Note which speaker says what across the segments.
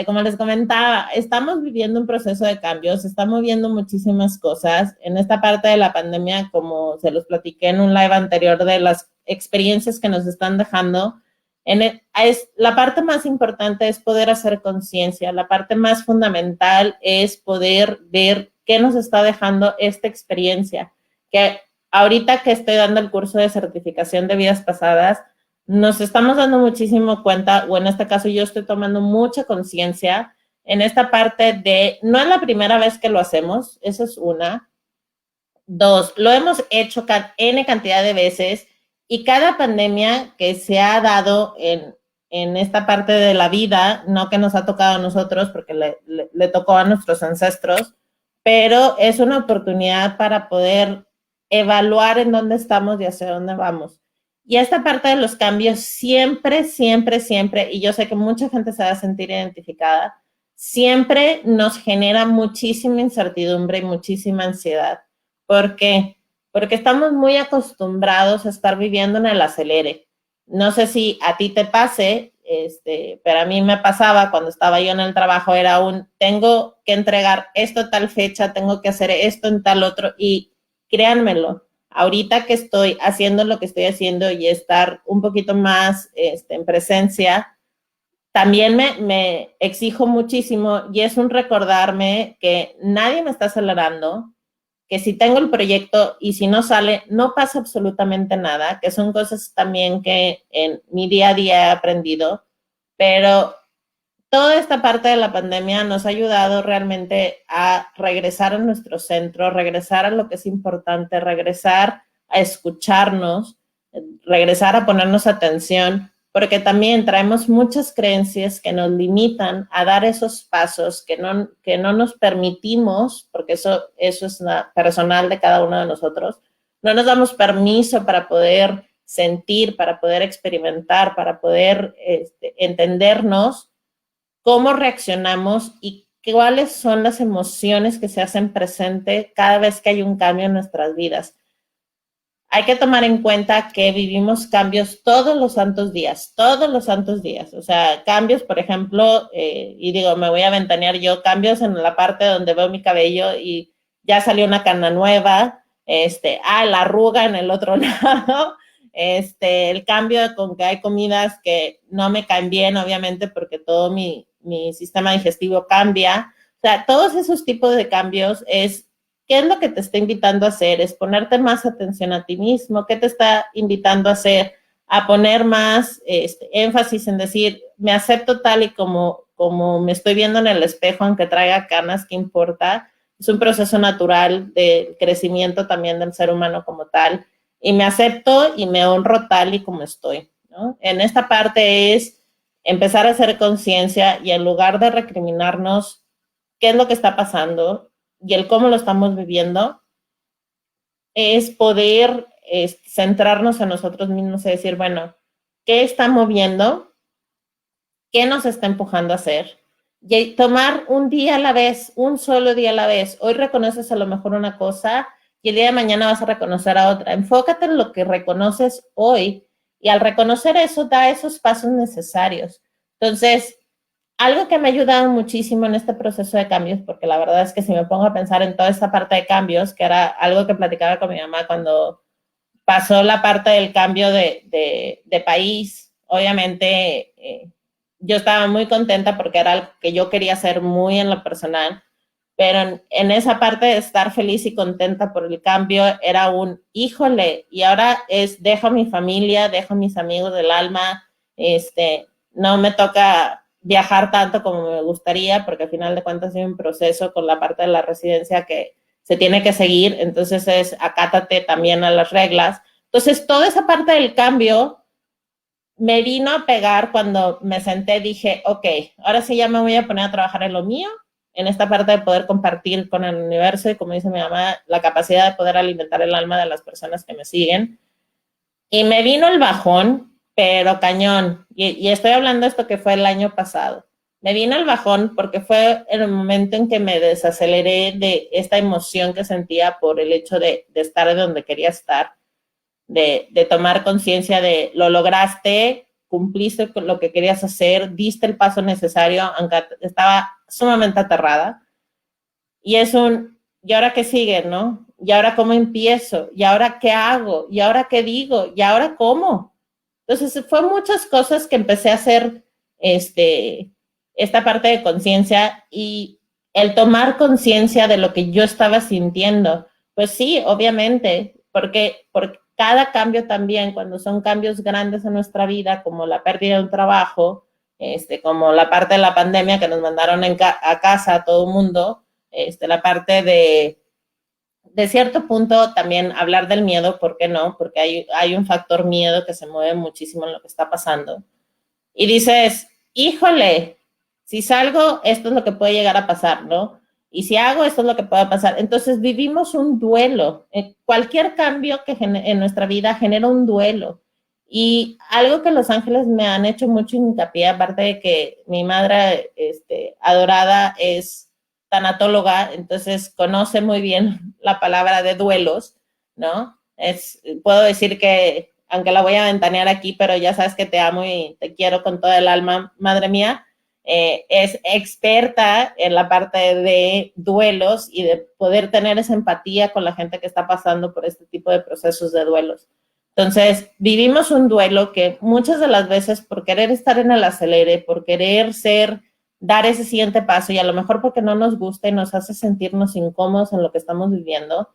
Speaker 1: Como les comentaba, estamos viviendo un proceso de cambios, se están moviendo muchísimas cosas. En esta parte de la pandemia, como se los platiqué en un live anterior de las experiencias que nos están dejando, la parte más importante es poder hacer conciencia. La parte más fundamental es poder ver qué nos está dejando esta experiencia. Que ahorita que estoy dando el curso de certificación de vidas pasadas, nos estamos dando muchísimo cuenta, o en este caso yo estoy tomando mucha conciencia en esta parte de, no es la primera vez que lo hacemos, eso es una. Dos, lo hemos hecho N cantidad de veces y cada pandemia que se ha dado en esta parte de la vida, no que nos ha tocado a nosotros porque le tocó a nuestros ancestros, pero es una oportunidad para poder evaluar en dónde estamos y hacia dónde vamos. Y esta parte de los cambios siempre, siempre, siempre, y yo sé que mucha gente se va a sentir identificada, siempre nos genera muchísima incertidumbre y muchísima ansiedad. ¿Por qué? Porque estamos muy acostumbrados a estar viviendo en el acelere. No sé si a ti te pase, pero a mí me pasaba cuando estaba yo en el trabajo, era tengo que entregar esto a tal fecha, tengo que hacer esto en tal otro, y créanmelo, ahorita que estoy haciendo lo que estoy haciendo y estar un poquito más en presencia, también me exijo muchísimo y es un recordarme que nadie me está acelerando, que si tengo el proyecto y si no sale, no pasa absolutamente nada, que son cosas también que en mi día a día he aprendido, pero toda esta parte de la pandemia nos ha ayudado realmente a regresar a nuestro centro, regresar a lo que es importante, regresar a escucharnos, regresar a ponernos atención, porque también traemos muchas creencias que nos limitan a dar esos pasos que no nos permitimos, porque eso es personal de cada uno de nosotros, no nos damos permiso para poder sentir, para poder experimentar, para poder entendernos cómo reaccionamos y cuáles son las emociones que se hacen presente cada vez que hay un cambio en nuestras vidas. Hay que tomar en cuenta que vivimos cambios todos los santos días. O sea, cambios, por ejemplo, y digo, me voy a ventanear yo, cambios en la parte donde veo mi cabello y ya salió una cana nueva, la arruga en el otro lado, el cambio con que hay comidas que no me caen bien, obviamente, porque todo mi sistema digestivo cambia. O sea, todos esos tipos de cambios ¿qué es lo que te está invitando a hacer? Es ponerte más atención a ti mismo. ¿Qué te está invitando a hacer? A poner más énfasis en decir, me acepto tal y como me estoy viendo en el espejo, aunque traiga canas, ¿qué importa? Es un proceso natural de crecimiento también del ser humano como tal. Y me acepto y me honro tal y como estoy, ¿no? En esta parte es empezar a hacer conciencia y en lugar de recriminarnos qué es lo que está pasando y el cómo lo estamos viviendo, es poder centrarnos en nosotros mismos y decir, bueno, ¿qué está moviendo? ¿Qué nos está empujando a hacer? Y tomar un día a la vez, un solo día a la vez. Hoy reconoces a lo mejor una cosa y el día de mañana vas a reconocer a otra. Enfócate en lo que reconoces hoy y al reconocer eso, da esos pasos necesarios. Entonces, algo que me ha ayudado muchísimo en este proceso de cambios, porque la verdad es que si me pongo a pensar en toda esta parte de cambios, que era algo que platicaba con mi mamá cuando pasó la parte del cambio de país, obviamente yo estaba muy contenta porque era algo que yo quería hacer muy en lo personal, pero en esa parte de estar feliz y contenta por el cambio era híjole, y ahora dejo a mi familia, dejo a mis amigos del alma, no me toca viajar tanto como me gustaría, porque al final de cuentas hay un proceso con la parte de la residencia que se tiene que seguir, entonces acátate también a las reglas. Entonces, toda esa parte del cambio me vino a pegar cuando me senté, dije, ok, ahora sí ya me voy a poner a trabajar en lo mío, en esta parte de poder compartir con el universo y, como dice mi mamá, la capacidad de poder alimentar el alma de las personas que me siguen. Y me vino el bajón, pero cañón. Y estoy hablando de esto que fue el año pasado. Me vino el bajón porque fue el momento en que me desaceleré de esta emoción que sentía por el hecho de estar donde quería estar, de tomar conciencia de lo lograste, cumpliste con lo que querías hacer, diste el paso necesario, aunque estaba sumamente aterrada. Y es ¿y ahora qué sigue, no? ¿Y ahora cómo empiezo? ¿Y ahora qué hago? ¿Y ahora qué digo? ¿Y ahora cómo? Entonces, fue muchas cosas que empecé a hacer esta parte de conciencia y el tomar conciencia de lo que yo estaba sintiendo. Pues sí, obviamente, porque cada cambio también, cuando son cambios grandes en nuestra vida, como la pérdida de un trabajo, como la parte de la pandemia que nos mandaron a casa a todo el mundo, la parte de cierto punto también hablar del miedo, ¿por qué no? Porque hay un factor miedo que se mueve muchísimo en lo que está pasando. Y dices, híjole, si salgo, esto es lo que puede llegar a pasar, ¿no? Y si hago, esto es lo que puede pasar. Entonces vivimos un duelo. Cualquier cambio que en nuestra vida genera un duelo. Y algo que los ángeles me han hecho mucho hincapié, aparte de que mi madre adorada es tanatóloga, entonces conoce muy bien la palabra de duelos, ¿no? Puedo decir que, aunque la voy a ventanear aquí, pero ya sabes que te amo y te quiero con toda el alma, madre mía, es experta en la parte de duelos y de poder tener esa empatía con la gente que está pasando por este tipo de procesos de duelos. Entonces, vivimos un duelo que muchas de las veces por querer estar en el acelere, por querer dar ese siguiente paso y a lo mejor porque no nos gusta y nos hace sentirnos incómodos en lo que estamos viviendo,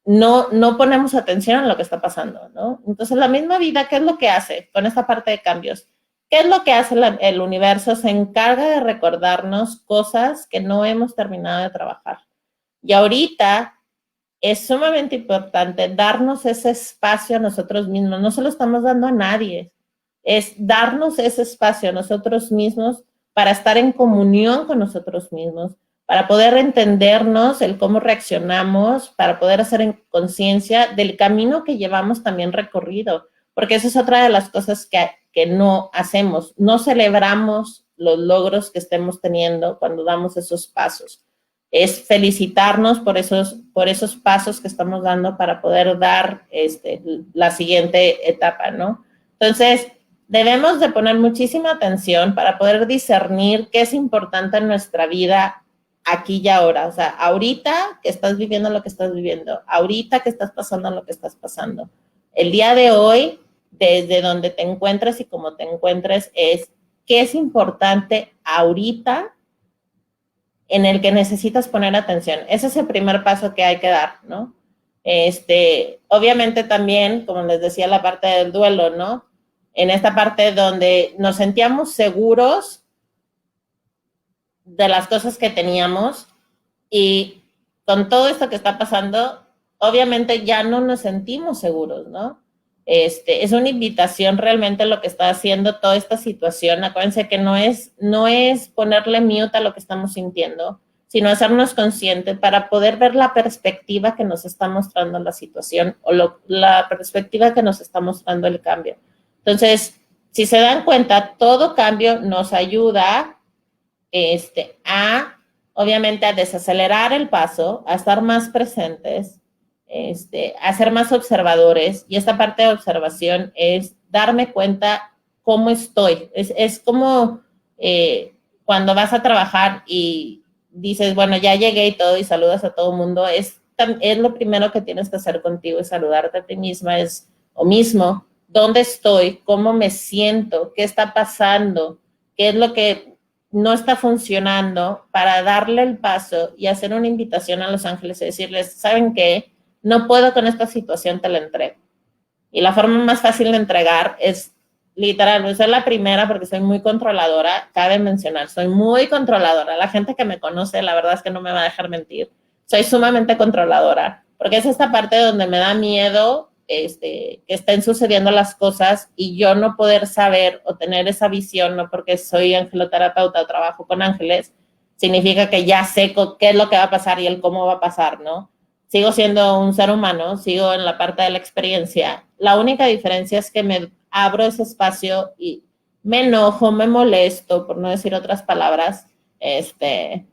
Speaker 1: no ponemos atención en lo que está pasando, ¿no? Entonces, la misma vida, ¿qué es lo que hace con esta parte de cambios? ¿Qué es lo que hace el universo? Se encarga de recordarnos cosas que no hemos terminado de trabajar. Y ahorita es sumamente importante darnos ese espacio a nosotros mismos. No se lo estamos dando a nadie. Es darnos ese espacio a nosotros mismos para estar en comunión con nosotros mismos, para poder entendernos, el cómo reaccionamos, para poder hacer en conciencia del camino que llevamos también recorrido, porque esa es otra de las cosas que no hacemos, no celebramos los logros que estemos teniendo cuando damos esos pasos. Es felicitarnos por esos pasos que estamos dando para poder dar la siguiente etapa, ¿no? Entonces, debemos de poner muchísima atención para poder discernir qué es importante en nuestra vida aquí y ahora. O sea, ahorita que estás viviendo lo que estás viviendo, ahorita que estás pasando lo que estás pasando. El día de hoy, desde donde te encuentres y como te encuentres, es qué es importante ahorita en el que necesitas poner atención. Ese es el primer paso que hay que dar, ¿no? Obviamente también, como les decía, la parte del duelo, ¿no? En esta parte donde nos sentíamos seguros de las cosas que teníamos y con todo esto que está pasando, obviamente ya no nos sentimos seguros, ¿no? Es una invitación realmente lo que está haciendo toda esta situación. Acuérdense que no es ponerle mute a lo que estamos sintiendo, sino hacernos conscientes para poder ver la perspectiva que nos está mostrando la situación o la perspectiva que nos está mostrando el cambio. Entonces, si se dan cuenta, todo cambio nos ayuda obviamente, a desacelerar el paso, a estar más presentes, a ser más observadores. Y esta parte de observación es darme cuenta cómo estoy. Es como cuando vas a trabajar y dices, bueno, ya llegué y todo, y saludas a todo el mundo. Es lo primero que tienes que hacer contigo, es saludarte a ti misma, o mismo, dónde estoy, cómo me siento, qué está pasando, qué es lo que no está funcionando, para darle el paso y hacer una invitación a los ángeles y decirles, ¿saben qué? No puedo con esta situación, te la entrego. Y la forma más fácil de entregar es literal, soy la primera porque soy muy controladora, cabe mencionar, soy muy controladora. La gente que me conoce, la verdad es que no me va a dejar mentir. Soy sumamente controladora, porque es esta parte donde me da miedo que estén sucediendo las cosas y yo no poder saber o tener esa visión, no porque soy angeloterapeuta o trabajo con ángeles, significa que ya sé qué es lo que va a pasar y el cómo va a pasar, ¿no? Sigo siendo un ser humano, sigo en la parte de la experiencia. La única diferencia es que me abro ese espacio y me enojo, me molesto, por no decir otras palabras, que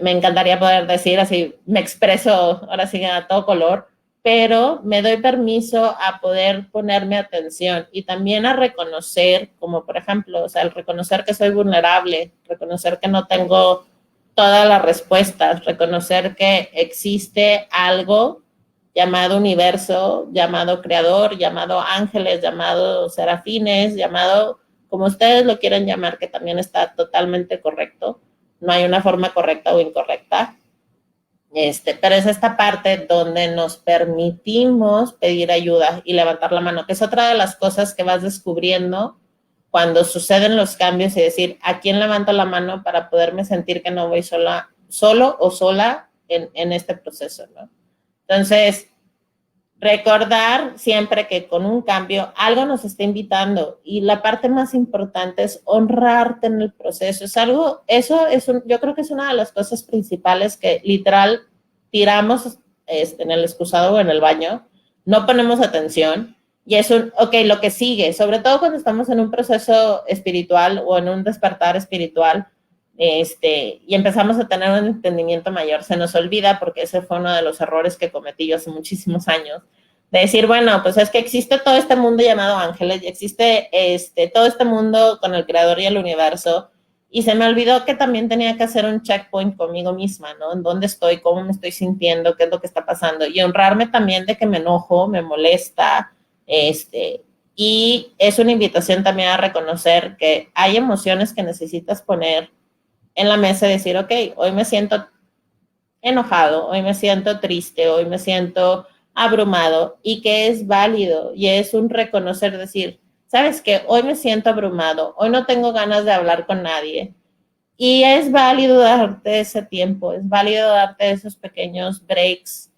Speaker 1: me encantaría poder decir, así me expreso ahora sí a todo color, pero me doy permiso a poder ponerme atención y también a reconocer, como por ejemplo, o sea, el reconocer que soy vulnerable, reconocer que no tengo todas las respuestas, reconocer que existe algo llamado universo, llamado creador, llamado ángeles, llamado serafines, llamado como ustedes lo quieran llamar, que también está totalmente correcto. No hay una forma correcta o incorrecta. Pero es esta parte donde nos permitimos pedir ayuda y levantar la mano, que es otra de las cosas que vas descubriendo cuando suceden los cambios y decir, ¿a quién levanto la mano para poderme sentir que no voy solo o sola en este proceso, ¿no? Entonces, recordar siempre que con un cambio algo nos está invitando y la parte más importante es honrarte en el proceso. Yo creo que es una de las cosas principales que literal tiramos en el excusado o en el baño, no ponemos atención y es lo que sigue, sobre todo cuando estamos en un proceso espiritual o en un despertar espiritual, y empezamos a tener un entendimiento mayor, se nos olvida, porque ese fue uno de los errores que cometí yo hace muchísimos años, de decir, bueno, pues es que existe todo este mundo llamado ángeles, y existe todo este mundo con el creador y el universo, y se me olvidó que también tenía que hacer un checkpoint conmigo misma, ¿no? En dónde estoy, cómo me estoy sintiendo, qué es lo que está pasando, y honrarme también de que me enojo, me molesta, y es una invitación también a reconocer que hay emociones que necesitas poner en la mesa y decir, ok, hoy me siento enojado, hoy me siento triste, hoy me siento abrumado, y que es válido y es un reconocer, decir, sabes que hoy me siento abrumado, hoy no tengo ganas de hablar con nadie, y es válido darte ese tiempo, es válido darte esos pequeños breaks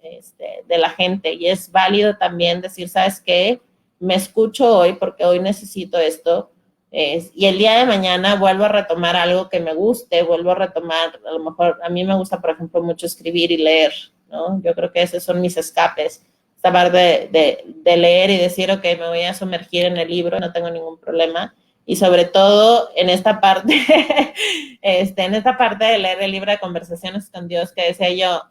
Speaker 1: de la gente, y es válido también decir, sabes qué, me escucho hoy porque hoy necesito esto. Y el día de mañana vuelvo a retomar algo que me guste, vuelvo a retomar, a lo mejor a mí me gusta, por ejemplo, mucho escribir y leer, ¿no? Yo creo que esos son mis escapes, esta de leer y decir, ok, me voy a sumergir en el libro, no tengo ningún problema, y sobre todo en esta parte, en esta parte de leer el libro de Conversaciones con Dios, que decía yo,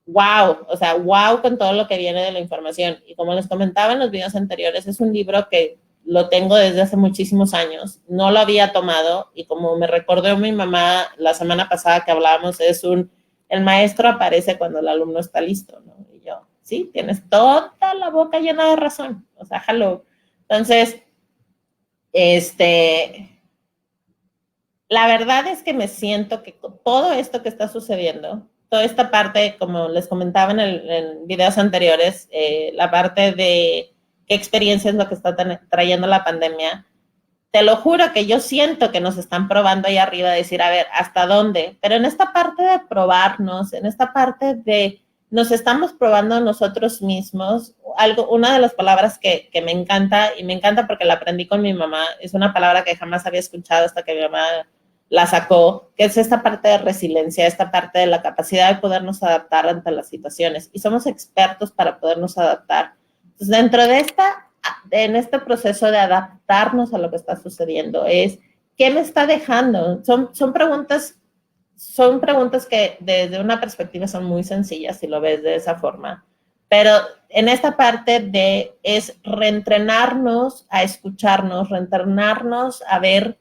Speaker 1: wow, o sea, wow con todo lo que viene de la información, y como les comentaba en los videos anteriores, es un libro que lo tengo desde hace muchísimos años, no lo había tomado, y como me recordó mi mamá la semana pasada que hablábamos, el maestro aparece cuando el alumno está listo, ¿no? Y yo, sí, tienes toda la boca llena de razón, o sea, hello. Entonces, la verdad es que me siento que todo esto que está sucediendo, toda esta parte, como les comentaba en videos anteriores, la parte de qué experiencia es lo que está trayendo la pandemia, te lo juro que yo siento que nos están probando ahí arriba, decir, a ver, ¿hasta dónde? Pero en esta parte de probarnos, en esta parte de nos estamos probando nosotros mismos, una de las palabras que me encanta, y me encanta porque la aprendí con mi mamá, es una palabra que jamás había escuchado hasta que mi mamá la sacó, que es esta parte de resiliencia, esta parte de la capacidad de podernos adaptar ante las situaciones, y somos expertos para podernos adaptar. Entonces, dentro de en este proceso de adaptarnos a lo que está sucediendo, ¿qué me está dejando? Son preguntas que desde una perspectiva son muy sencillas si lo ves de esa forma, pero en esta parte es reentrenarnos a escucharnos, reentrenarnos a ver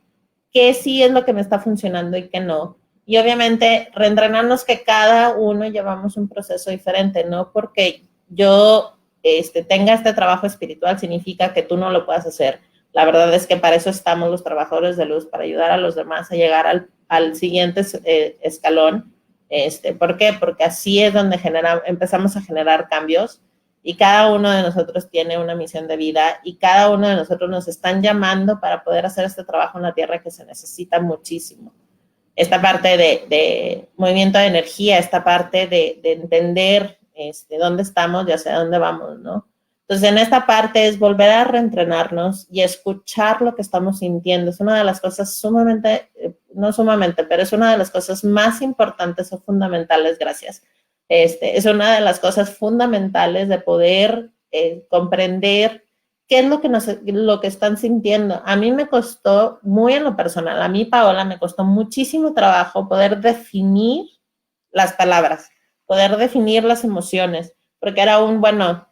Speaker 1: qué sí es lo que me está funcionando y qué no. Y obviamente reentrenarnos que cada uno llevamos un proceso diferente, no porque yo tenga este trabajo espiritual significa que tú no lo puedas hacer. La verdad es que para eso estamos los trabajadores de luz, para ayudar a los demás a llegar al siguiente escalón. ¿Por qué? Porque así es donde empezamos a generar cambios, y cada uno de nosotros tiene una misión de vida, y cada uno de nosotros nos están llamando para poder hacer este trabajo en la tierra que se necesita muchísimo. Esta parte de movimiento de energía, esta parte de entender dónde estamos y hacia dónde vamos, ¿no? Entonces, en esta parte es volver a reentrenarnos y escuchar lo que estamos sintiendo. Es una de las cosas pero es una de las cosas más importantes o fundamentales, gracias. Es una de las cosas fundamentales de poder comprender qué es lo que están sintiendo. A mí me costó, muy en lo personal, a mí, Paola, me costó muchísimo trabajo poder definir las palabras, poder definir las emociones, porque era bueno,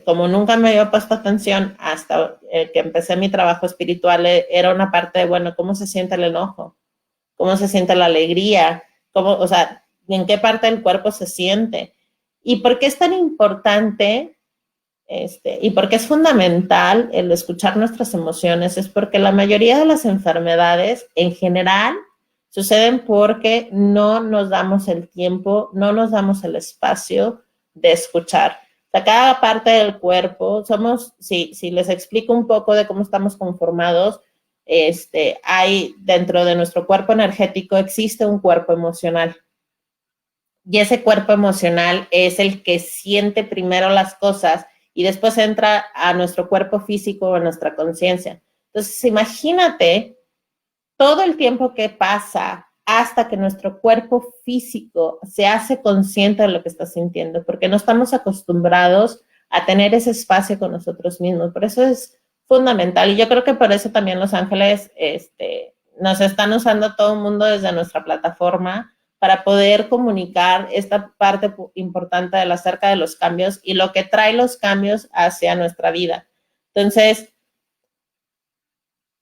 Speaker 1: como nunca me había puesto atención hasta que empecé mi trabajo espiritual, era una parte de, bueno, ¿cómo se siente el enojo? ¿Cómo se siente la alegría? O sea, ¿en qué parte del cuerpo se siente? ¿Y por qué es tan importante y por qué es fundamental el escuchar nuestras emociones? Es porque la mayoría de las enfermedades en general suceden porque no nos damos el tiempo, no nos damos el espacio de escuchar. O sea, cada parte del cuerpo, si les explico un poco de cómo estamos conformados, hay dentro de nuestro cuerpo energético existe un cuerpo emocional. Y ese cuerpo emocional es el que siente primero las cosas y después entra a nuestro cuerpo físico o a nuestra conciencia. Entonces, imagínate todo el tiempo que pasa hasta que nuestro cuerpo físico se hace consciente de lo que está sintiendo, porque no estamos acostumbrados a tener ese espacio con nosotros mismos. Por eso es fundamental. Y yo creo que por eso también Los Ángeles nos están usando todo el mundo desde nuestra plataforma para poder comunicar esta parte importante de acerca de los cambios y lo que trae los cambios hacia nuestra vida. Entonces,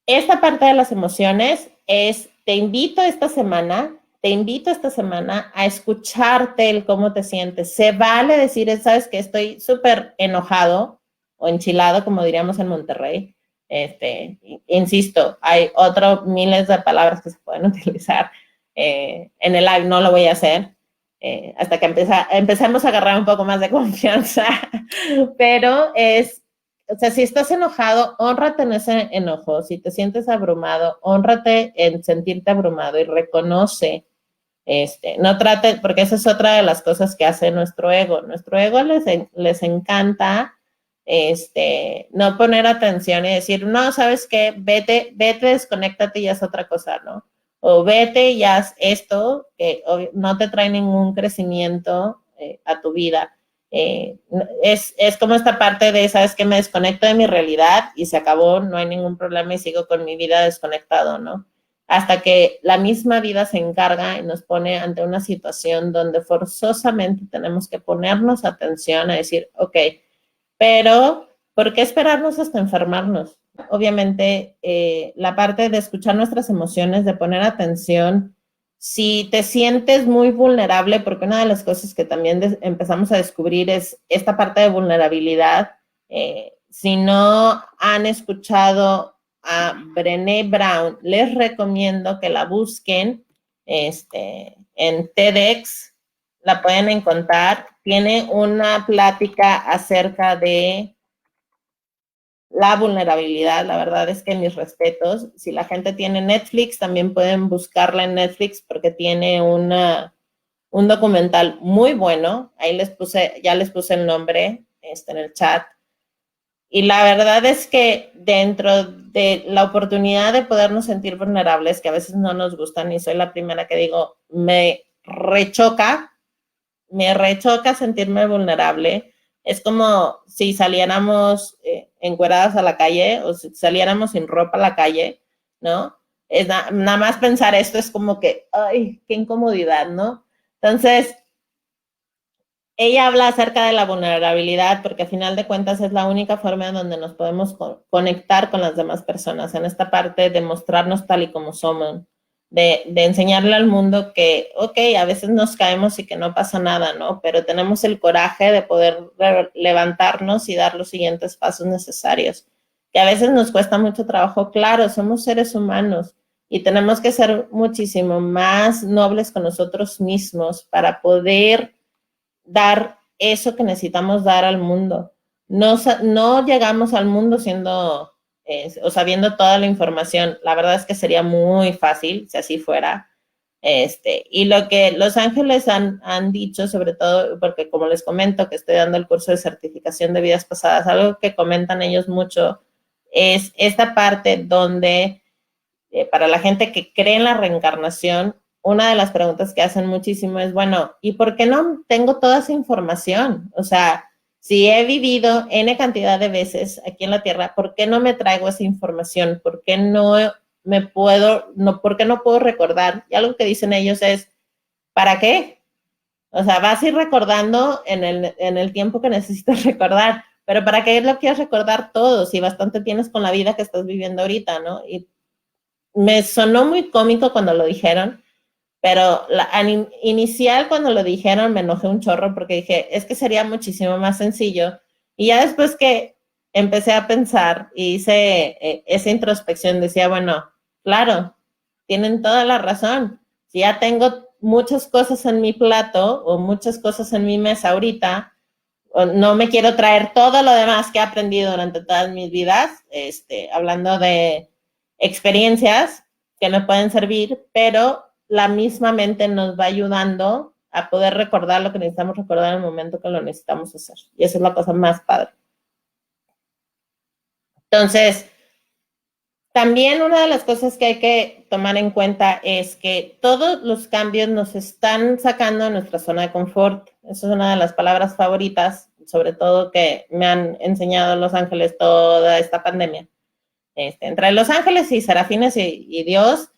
Speaker 1: esta parte de las emociones te invito esta semana a escucharte el cómo te sientes. Se vale decir, sabes que estoy súper enojado o enchilado, como diríamos en Monterrey. Insisto, hay miles de palabras que se pueden utilizar. En el live no lo voy a hacer hasta que empecemos a agarrar un poco más de confianza. Pero o sea, si estás enojado, hónrate en ese enojo. Si te sientes abrumado, hónrate en sentirte abrumado y reconoce. No trate, porque esa es otra de las cosas que hace nuestro ego. Nuestro ego les encanta no poner atención y decir, no, ¿sabes qué? Vete, desconéctate y ya es otra cosa, ¿no? O vete y haz esto que no te trae ningún crecimiento a tu vida. Es como esta parte de, ¿sabes qué? Me desconecto de mi realidad y se acabó, no hay ningún problema y sigo con mi vida desconectado, ¿no? Hasta que la misma vida se encarga y nos pone ante una situación donde forzosamente tenemos que ponernos atención a decir, ok, pero ¿por qué esperarnos hasta enfermarnos? Obviamente, la parte de escuchar nuestras emociones, de poner atención, si te sientes muy vulnerable, porque una de las cosas que también empezamos a descubrir es esta parte de vulnerabilidad. Si no han escuchado a Brené Brown, les recomiendo que la busquen en TEDx, la pueden encontrar. Tiene una plática acerca de la vulnerabilidad. La verdad es que mis respetos. Si la gente tiene Netflix, también pueden buscarla en Netflix porque tiene un documental muy bueno. Ahí ya les puse el nombre en el chat. Y la verdad es que dentro de la oportunidad de podernos sentir vulnerables, que a veces no nos gustan, y soy la primera que digo, me rechoca sentirme vulnerable. Es como si saliéramos encueradas a la calle o si saliéramos sin ropa a la calle, ¿no? Nada más pensar esto es como que, ay, qué incomodidad, ¿no? Entonces, ella habla acerca de la vulnerabilidad porque al final de cuentas es la única forma en donde nos podemos conectar con las demás personas, en esta parte de mostrarnos tal y como somos, de enseñarle al mundo que, ok, a veces nos caemos y que no pasa nada, ¿no? Pero tenemos el coraje de poder levantarnos y dar los siguientes pasos necesarios, que a veces nos cuesta mucho trabajo. Claro, somos seres humanos y tenemos que ser muchísimo más nobles con nosotros mismos para poder dar eso que necesitamos dar al mundo. No llegamos al mundo siendo o sabiendo toda la información. La verdad es que sería muy fácil si así fuera. Y lo que Los Ángeles han dicho, sobre todo, porque como les comento que estoy dando el curso de certificación de vidas pasadas, algo que comentan ellos mucho es esta parte donde para la gente que cree en la reencarnación, una de las preguntas que hacen muchísimo es, bueno, ¿y por qué no tengo toda esa información? O sea, si he vivido N cantidad de veces aquí en la Tierra, ¿por qué no me traigo esa información? ¿Por qué por qué no puedo recordar? Y algo que dicen ellos es, ¿para qué? O sea, vas a ir recordando en el tiempo que necesitas recordar, pero ¿para qué lo quieres recordar todo si bastante tienes con la vida que estás viviendo ahorita, ¿no? Y me sonó muy cómico cuando lo dijeron, pero inicial cuando lo dijeron me enojé un chorro porque dije, es que sería muchísimo más sencillo. Y ya después que empecé a pensar y hice esa introspección, decía, bueno, claro, tienen toda la razón. Si ya tengo muchas cosas en mi plato o muchas cosas en mi mesa ahorita, no me quiero traer todo lo demás que he aprendido durante todas mis vidas, hablando de experiencias que me pueden servir, pero la misma mente nos va ayudando a poder recordar lo que necesitamos recordar en el momento que lo necesitamos hacer. Y esa es la cosa más padre. Entonces, también una de las cosas que hay que tomar en cuenta es que todos los cambios nos están sacando de nuestra zona de confort. Esa es una de las palabras favoritas, sobre todo que me han enseñado Los Ángeles toda esta pandemia. Entre Los Ángeles y Serafines y Dios,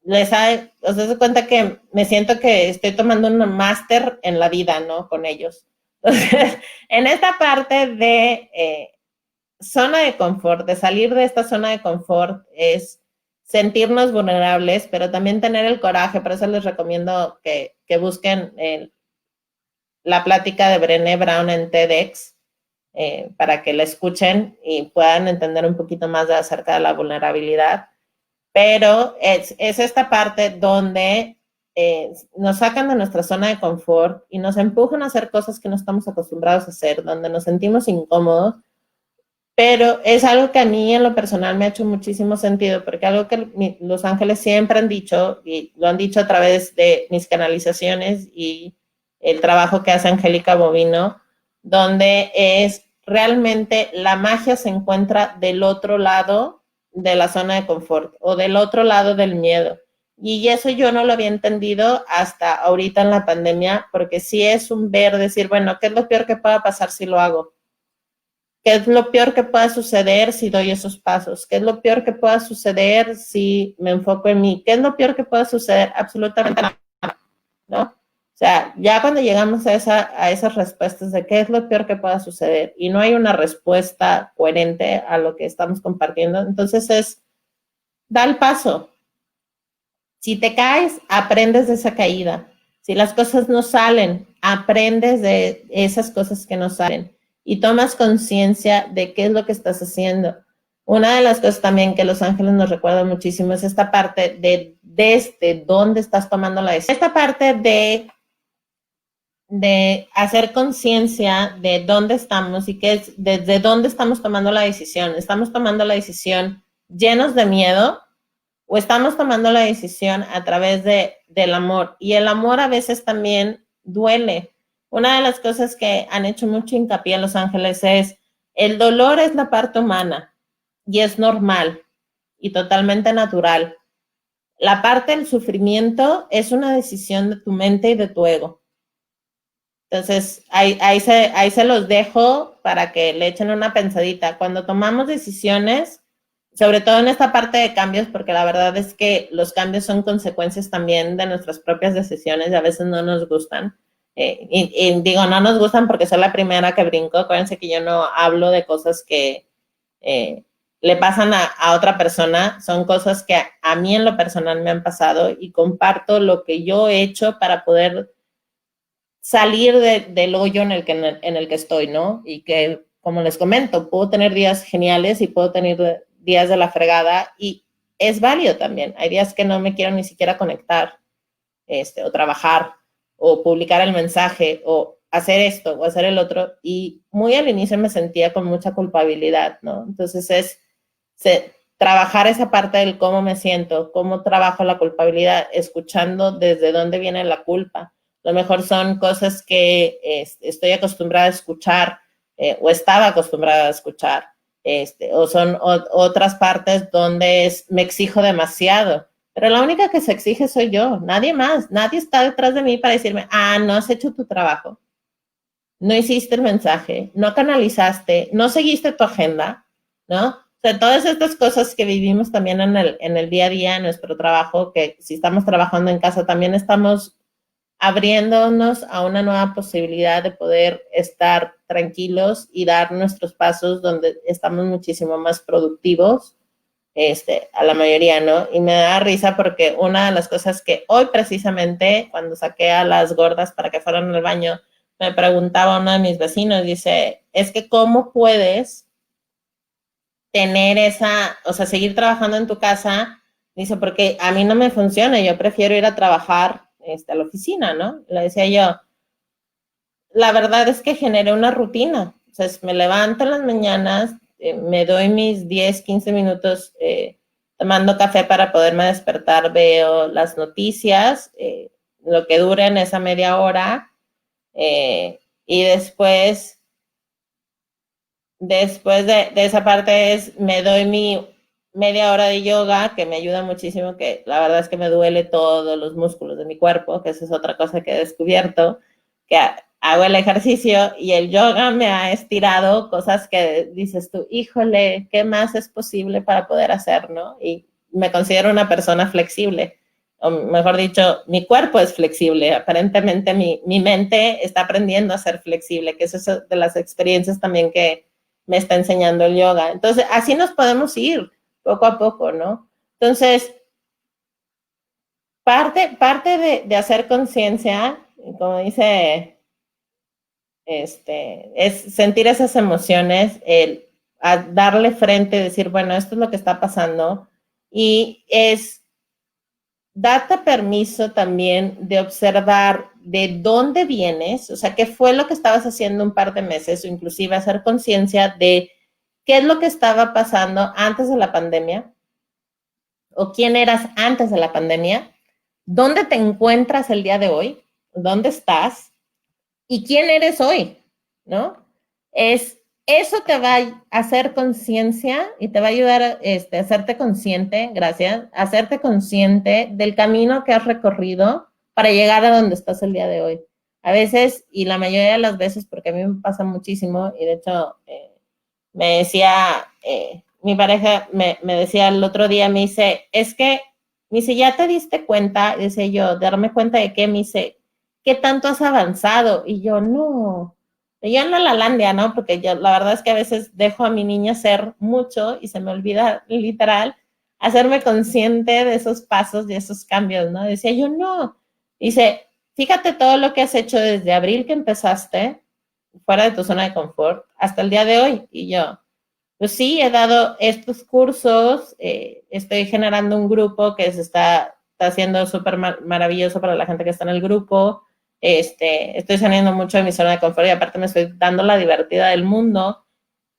Speaker 1: os das cuenta que me siento que estoy tomando un máster en la vida, ¿no? Con ellos. Entonces, en esta parte de zona de confort, de salir de esta zona de confort, es sentirnos vulnerables, pero también tener el coraje. Por eso les recomiendo que busquen la plática de Brené Brown en TEDx, para que la escuchen y puedan entender un poquito más acerca de la vulnerabilidad. Pero es esta parte donde nos sacan de nuestra zona de confort y nos empujan a hacer cosas que no estamos acostumbrados a hacer, donde nos sentimos incómodos, pero es algo que a mí en lo personal me ha hecho muchísimo sentido, porque algo que Los Ángeles siempre han dicho, y lo han dicho a través de mis canalizaciones y el trabajo que hace Angélica Bovino, donde es realmente la magia se encuentra del otro lado de la zona de confort o del otro lado del miedo. Y eso yo no lo había entendido hasta ahorita en la pandemia, porque sí es un ver, decir, bueno, ¿qué es lo peor que pueda pasar si lo hago? ¿Qué es lo peor que pueda suceder si doy esos pasos? ¿Qué es lo peor que pueda suceder si me enfoco en mí? ¿Qué es lo peor que pueda suceder? Absolutamente nada, ¿no? O sea, ya cuando llegamos a esas respuestas de qué es lo peor que pueda suceder y no hay una respuesta coherente a lo que estamos compartiendo, entonces da el paso. Si te caes, aprendes de esa caída. Si las cosas no salen, aprendes de esas cosas que no salen y tomas conciencia de qué es lo que estás haciendo. Una de las cosas también que Los Ángeles nos recuerda muchísimo es esta parte de desde dónde estás tomando la decisión. Esta parte de hacer conciencia de dónde estamos y que es desde dónde estamos tomando la decisión. ¿Estamos tomando la decisión llenos de miedo o estamos tomando la decisión a través del amor? Y el amor a veces también duele. Una de las cosas que han hecho mucho hincapié en Los Ángeles es el dolor es la parte humana y es normal y totalmente natural. La parte del sufrimiento es una decisión de tu mente y de tu ego. Entonces, ahí se los dejo para que le echen una pensadita. Cuando tomamos decisiones, sobre todo en esta parte de cambios, porque la verdad es que los cambios son consecuencias también de nuestras propias decisiones y a veces no nos gustan. Y digo, no nos gustan porque soy la primera que brinco. Acuérdense que yo no hablo de cosas que le pasan a otra persona. Son cosas que a mí en lo personal me han pasado y comparto lo que yo he hecho para poder salir del hoyo en el que estoy, ¿no? Y que, como les comento, puedo tener días geniales y puedo tener días de la fregada y es válido también. Hay días que no me quiero ni siquiera conectar, o trabajar, o publicar el mensaje, o hacer esto, o hacer el otro. Y muy al inicio me sentía con mucha culpabilidad, ¿no? Entonces trabajar esa parte del cómo me siento, cómo trabajo la culpabilidad, escuchando desde dónde viene la culpa. A lo mejor son cosas que estoy acostumbrada a escuchar o estaba acostumbrada a escuchar, o son otras partes donde me exijo demasiado. Pero la única que se exige soy yo, nadie más. Nadie está detrás de mí para decirme, no has hecho tu trabajo, no hiciste el mensaje, no canalizaste, no seguiste tu agenda, ¿no? O sea, todas estas cosas que vivimos también en el día a día, en nuestro trabajo, que si estamos trabajando en casa, también estamos abriéndonos a una nueva posibilidad de poder estar tranquilos y dar nuestros pasos donde estamos muchísimo más productivos, a la mayoría, ¿no? Y me da risa porque una de las cosas que hoy precisamente, cuando saqué a las gordas para que fueran al baño, me preguntaba uno de mis vecinos, dice, es que ¿cómo puedes tener o sea, seguir trabajando en tu casa? Dice, porque a mí no me funciona, yo prefiero ir a trabajar a la oficina, ¿no? Le decía yo, la verdad es que generé una rutina, o sea, me levanto en las mañanas, me doy mis 10, 15 minutos tomando café para poderme despertar, veo las noticias, lo que dura en esa media hora, y después de esa parte me doy mi media hora de yoga, que me ayuda muchísimo, que la verdad es que me duele todos los músculos de mi cuerpo, que esa es otra cosa que he descubierto, que hago el ejercicio y el yoga me ha estirado cosas que dices tú, híjole, ¿qué más es posible para poder hacer, no? Y me considero una persona flexible, o mejor dicho, mi cuerpo es flexible, aparentemente mi mente está aprendiendo a ser flexible, que eso es de las experiencias también que me está enseñando el yoga. Entonces, así nos podemos ir poco a poco, ¿no? Entonces, parte de hacer conciencia, como dice, es sentir esas emociones, el a darle frente, decir, bueno, esto es lo que está pasando, y es date permiso también de observar de dónde vienes, o sea, qué fue lo que estabas haciendo un par de meses, o inclusive hacer conciencia de qué es lo que estaba pasando antes de la pandemia, o quién eras antes de la pandemia, dónde te encuentras el día de hoy, dónde estás y quién eres hoy, ¿no? Eso te va a hacer conciencia y te va a ayudar a hacerte consciente, gracias, hacerte consciente del camino que has recorrido para llegar a donde estás el día de hoy. A veces, y la mayoría de las veces, porque a mí me pasa muchísimo, y de hecho me decía, mi pareja me decía el otro día, me dice, es que, me dice, ¿ya te diste cuenta? Dice yo, darme cuenta de qué, me dice, ¿qué tanto has avanzado? Y yo, no, yo en la landia, ¿no? Porque yo, la verdad es que a veces dejo a mi niña hacer mucho y se me olvida literal hacerme consciente de esos pasos, de esos cambios, ¿no? Decía yo, no. Dice, fíjate todo lo que has hecho desde abril que empezaste, fuera de tu zona de confort, hasta el día de hoy. Y yo, pues sí, he dado estos cursos, estoy generando un grupo que está haciendo súper maravilloso para la gente que está en el grupo, estoy saliendo mucho de mi zona de confort y aparte me estoy dando la divertida del mundo.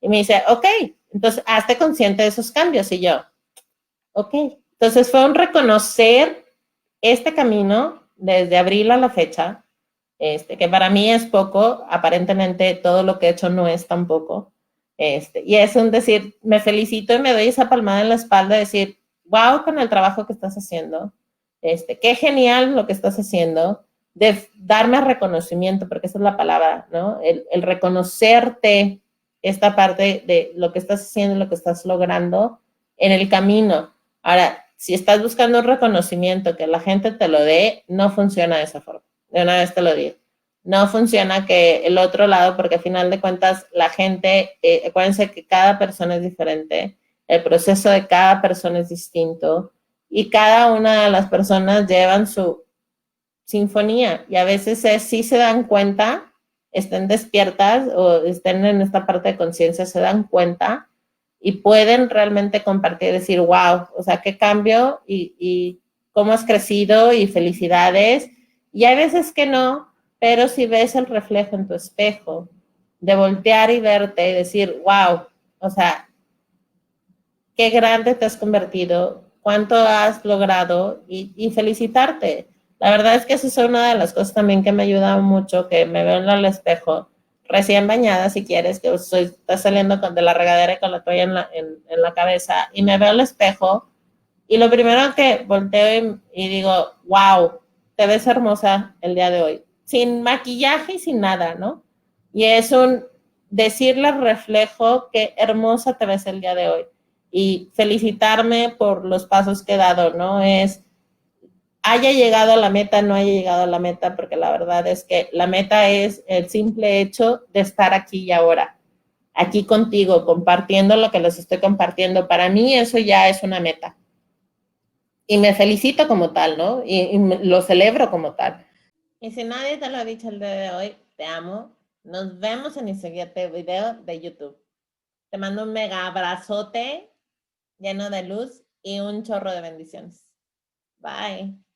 Speaker 1: Y me dice, ok, entonces hazte consciente de esos cambios. Y yo, ok. Entonces fue un reconocer este camino desde abril a la fecha, que para mí es poco, aparentemente todo lo que he hecho no es tan poco, y es un decir, me felicito y me doy esa palmada en la espalda, decir, wow, con el trabajo que estás haciendo, qué genial lo que estás haciendo, de darme reconocimiento, porque esa es la palabra, ¿no? El reconocerte esta parte de lo que estás haciendo, lo que estás logrando en el camino. Ahora, si estás buscando un reconocimiento, que la gente te lo dé, no funciona de esa forma. De una vez te lo digo. No funciona que el otro lado, porque al final de cuentas la gente, acuérdense que cada persona es diferente, el proceso de cada persona es distinto y cada una de las personas llevan su sinfonía y a veces sí se dan cuenta, estén despiertas o estén en esta parte de conciencia, se dan cuenta y pueden realmente compartir, decir, wow, o sea, qué cambio y cómo has crecido y felicidades. Y hay veces que no, pero si ves el reflejo en tu espejo, de voltear y verte y decir, wow, o sea, qué grande te has convertido, cuánto has logrado y felicitarte. La verdad es que eso es una de las cosas también que me ha ayudado mucho, que me veo en el espejo, recién bañada si quieres, que está saliendo de la regadera y con la toalla en la cabeza, y me veo al espejo y lo primero que volteo y digo, wow, te ves hermosa el día de hoy, sin maquillaje y sin nada, ¿no? Y es un decirle al reflejo qué hermosa te ves el día de hoy y felicitarme por los pasos que he dado, ¿no? Es haya llegado a la meta, no haya llegado a la meta, porque la verdad es que la meta es el simple hecho de estar aquí y ahora, aquí contigo, compartiendo lo que les estoy compartiendo. Para mí eso ya es una meta. Y me felicito como tal, ¿no? Y lo celebro como tal. Y si nadie te lo ha dicho el día de hoy, te amo. Nos vemos en el siguiente video de YouTube. Te mando un mega abrazote lleno de luz y un chorro de bendiciones. Bye.